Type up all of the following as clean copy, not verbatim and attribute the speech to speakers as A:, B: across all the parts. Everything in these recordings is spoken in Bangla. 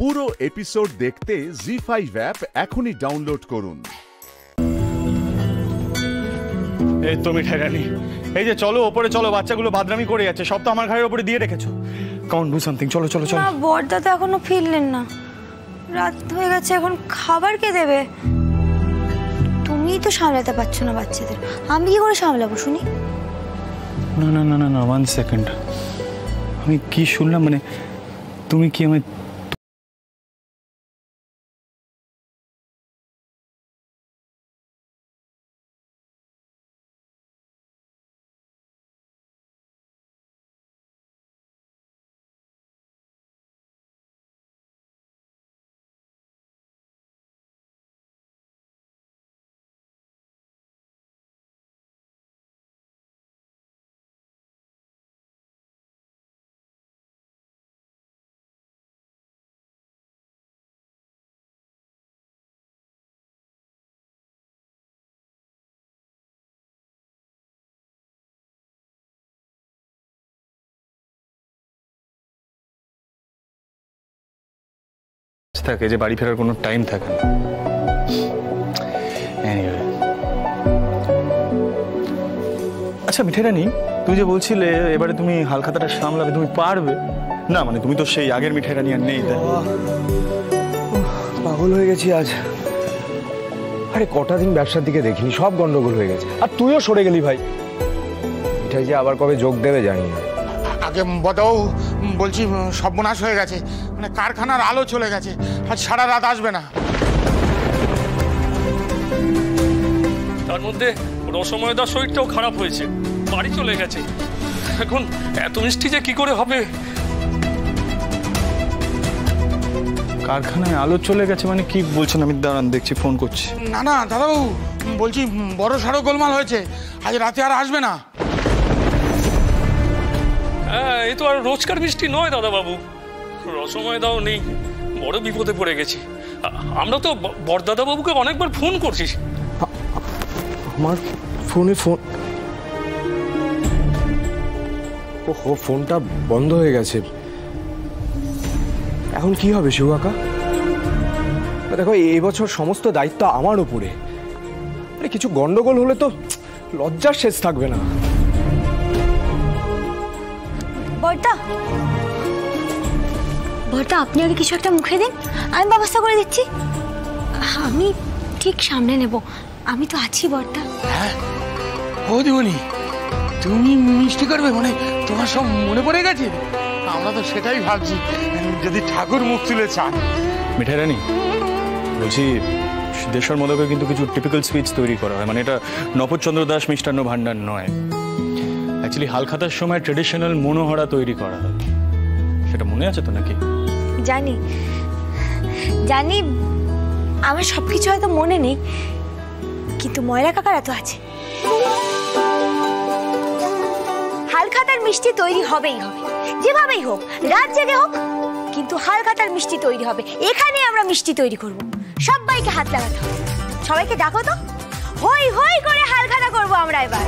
A: পুরো এপিসোড দেখতে জি5 অ্যাপ এখনই ডাউনলোড করুন।
B: এই তো মিঠাই রানী, এই যে চলো ওপরে চলো, বাচ্চাগুলো বাদরামি করে যাচ্ছে, সব তো আমার ঘরের উপরে দিয়ে রেখেছো। কাউন্ট ডু সামথিং, চলো চলো চলো।
C: না, বড়দা তো এখনো ফিরলেন না, রাত হয়ে গেছে, এখন খাবার কে দেবে? তুমিই তো সামলাতে পারছো না বাচ্চাদের, আমি কি করে সামলাবো শুনি?
B: না না না না না, 1 সেকেন্ড, আমি কি শুনলাম? মানে তুমি কি আমায় থাকে যে বাড়ি ফেরার কোনো টাইম থাকে না। আচ্ছা মিঠাই রানী, তুই যে বলছিলে এবারে তুমি হালখাতাটা সামলাবে, তুমি পারবে না? মানে তুমি তো সেই আগের মিঠাই রানী আর নেই।
D: পাগল হয়ে গেছি আজ। আরে কটা দিন ব্যবসার দিকে দেখিনি, সব গন্ডগোল হয়ে গেছে, আর তুইও সরে গেলি ভাই। মিঠাই যে আবার কবে যোগ দেবে জানি না।
E: আগে বদাও বলছি, সর্বনাশ হয়ে গেছে, মানে কারখানার আলো চলে গেছে, আজ সারা রাত আসবে না।
F: তার মধ্যে রসময়দার শরীরটাও খারাপ হয়েছে, বাড়ি চলে গেছে। এখন এত মিষ্টি যে কি করে হবে?
B: কারখানায় আলো চলে গেছে মানে কি বলছেন? আমি দাঁড়ান দেখছি, ফোন করছি।
E: না না দাদাবাবু, বলছি বড় সড়ো গোলমাল হয়েছে, আজ রাতে আর আসবে না।
F: হ্যাঁ, এই তো আর রোজকার মিষ্টি নয় দাদাবাবু, রসময়দাও নেই, বড় বিপদে পড়ে গেছি। আমরা তো বড়দাদাবাবুকে অনেকবার ফোন করছি।
D: আমার ফোনে ওহো, ফোনটা বন্ধ হয়ে গেছে। এখন কি হবে শিবু কাকা? দেখো, এই বছর সমস্ত দায়িত্ব আমার উপরে। আরে কিছু গন্ডগোল হলে তো লজ্জার শেষ থাকবে না।
C: বড়দা, বড়দা আপনি আগে কিছু একটা মুখে দিন, আমি ব্যবস্থা করে দিচ্ছি। আমি ঠিক সামনে নেব, আমি তো আছি বড়দা।
E: হ্যাঁ ও দিবনি, তুমি মিষ্টি করবে মানে তোমার সব মনে পড়ে গেছে? আমরা তো সেটাই ভাবছি, যদি ঠাকুর মুখ তুলে চান।
B: মিঠাই রানী বলছি, দেশের মোদকে কিন্তু কিছু টিপিক্যাল সুইটস তৈরি করা হয়, মানে এটা নবচন্দ্র দাস মিষ্টান্ন ভান্ডার নয়। অ্যাকচুয়ালি হালখাতার সময় ট্রেডিশনাল মনোহরা তৈরি করা হয়, সেটা মনে আছে তো নাকি?
C: জানি জানি, আমার সবকিছু হয়তো মনে নেই, কিন্তু ময়রা কাকার এত আছে। হালখাতার মিষ্টি তৈরি হবেই হবে, যেভাবেই হোক, রাত জেগে হোক, কিন্তু হালখাতার মিষ্টি তৈরি হবে। এখানে আমরা মিষ্টি তৈরি করব, সবাইকে হাত লাগাতে হবে। সবাইকে ডাকো তো, হই হই করে হালখাতা করব আমরা এবার।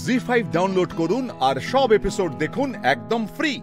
A: জি5 ডাউনলোড করুন আর সব এপিসোড দেখুন একদম ফ্রি।